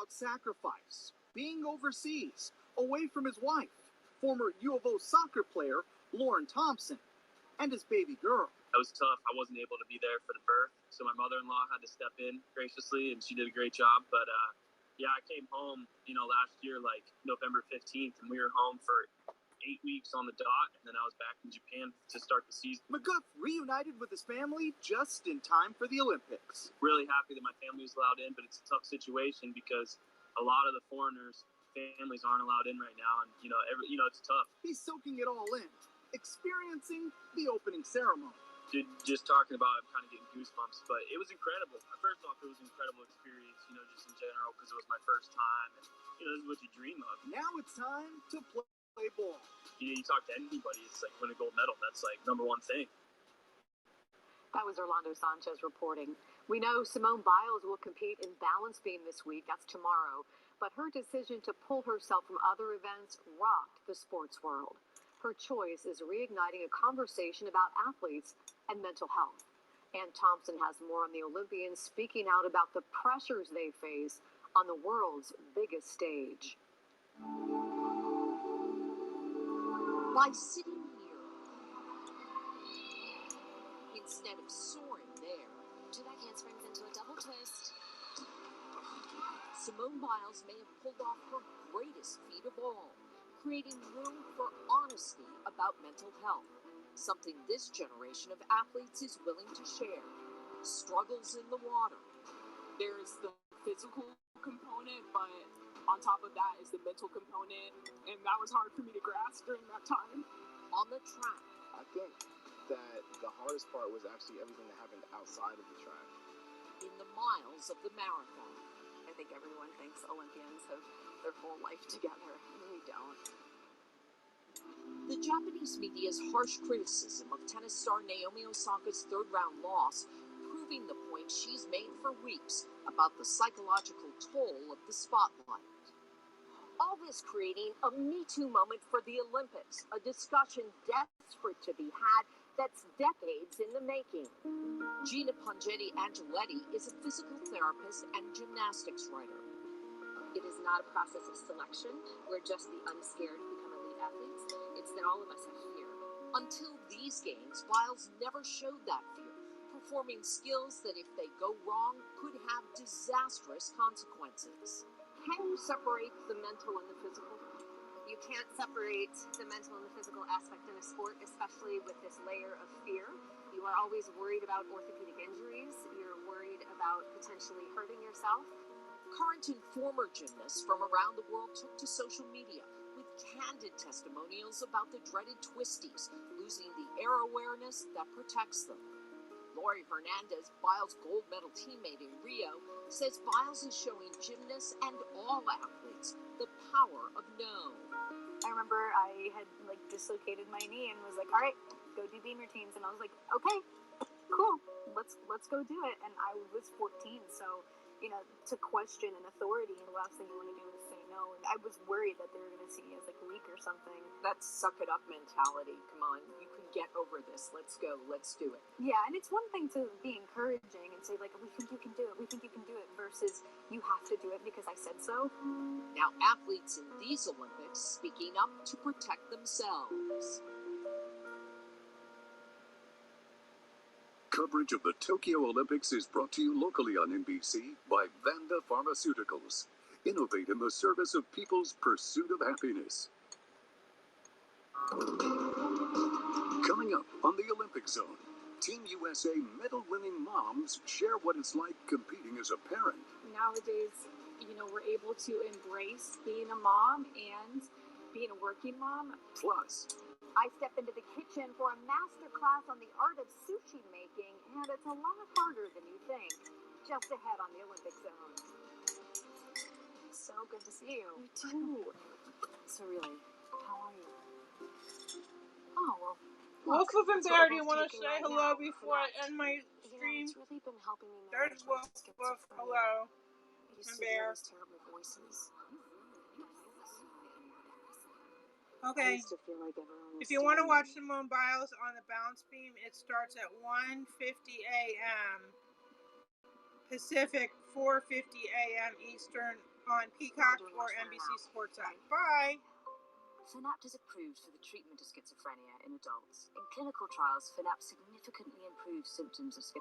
about sacrifice, being overseas, away from his wife, former U of O soccer player Lauren Thompson, and his baby girl. It was tough. I wasn't able to be there for the birth, so my mother-in-law had to step in graciously, and she did a great job. But yeah, I came home, last year, like November 15th, and we were home for 8 weeks on the dot, and then I was back in Japan to start the season. McGuff reunited with his family just in time for the Olympics. Really happy that my family was allowed in, but it's a tough situation because a lot of the foreigners' families aren't allowed in right now, and it's tough. He's soaking it all in, experiencing the opening ceremony. Just talking about it, I'm kind of getting goosebumps, but it was incredible. First off, it was an incredible experience, just in general, because it was my first time, and this is what you dream of. Now it's time to play ball. You talk to anybody, it's like win a gold medal. That's like number one thing. That was Orlando Sanchez reporting. We know Simone Biles will compete in balance beam this week. That's tomorrow. But her decision to pull herself from other events rocked the sports world. Her choice is reigniting a conversation about athletes and mental health. Ann Thompson has more on the Olympians speaking out about the pressures they face on the world's biggest stage. By sitting here, instead of soaring there, two back handsprings into a double twist. Simone Biles may have pulled off her greatest feat of all, creating room for honesty about mental health, something this generation of athletes is willing to share. Struggles in the water. There's the physical component, but on top of that is the mental component, and that was hard for me to grasp during that time. On the track. I think that the hardest part was actually everything that happened outside of the track. In the miles of the marathon. I think everyone thinks Olympians have their whole life together. We don't. The Japanese media's harsh criticism of tennis star Naomi Osaka's third-round loss, proving the point she's made for weeks about the psychological toll of the spotlight. All this creating a Me Too moment for the Olympics, a discussion desperate to be had that's decades in the making. Gina Pongetti Angeletti is a physical therapist and gymnastics writer. It is not a process of selection where just the unscared become elite athletes. It's that all of us have fear. Until these games, Biles never showed that fear, performing skills that if they go wrong could have disastrous consequences. Can you separate the mental and the physical? You can't separate the mental and the physical aspect in a sport, especially with this layer of fear. You are always worried about orthopedic injuries. You're worried about potentially hurting yourself. Current and former gymnasts from around the world took to social media with candid testimonials about the dreaded twisties, losing the air awareness that protects them. Lori Hernandez, Biles' gold medal teammate in Rio, says Biles is showing gymnasts and all athletes the power of no. I remember I had dislocated my knee and was like, all right, go do beam routines. And I was like, okay, cool, let's go do it. And I was 14, so to question an authority, and the last thing you want to do is say no. And I was worried that they were going to see me as weak or something. That suck it up mentality. Come on, you can get over this. Let's go. Let's do it. Yeah, and it's one thing to be encouraging and say we think you can do it. We think you can do it. Versus you have to do it because I said so. Now athletes in these Olympics speaking up to protect themselves. Coverage of the Tokyo Olympics is brought to you locally on NBC by Vanda Pharmaceuticals. Innovate in the service of people's pursuit of happiness. Coming up on the Olympic Zone, Team USA medal-winning moms share what it's like competing as a parent. Nowadays, we're able to embrace being a mom and being a working mom. Plus, I stepped into the kitchen for a master class on the art of sushi making, and it's a lot harder than you think. Just ahead on the Olympic Zone. So good to see you. You too. So really, how are you? Oh, well. Wolf of Bear, do you want to say hello before I end my stream? It's really been helping me There's Wolf. Hello. Bear. Terrible voices. Okay. If you want to watch Simone Biles on the balance beam, it starts at 1:50 a.m. Pacific, 4:50 a.m. Eastern on Peacock or NBC Sports app. Bye. Fanapt is approved for the treatment of schizophrenia in adults. In clinical trials, Fanapt significantly improves symptoms of schizophrenia.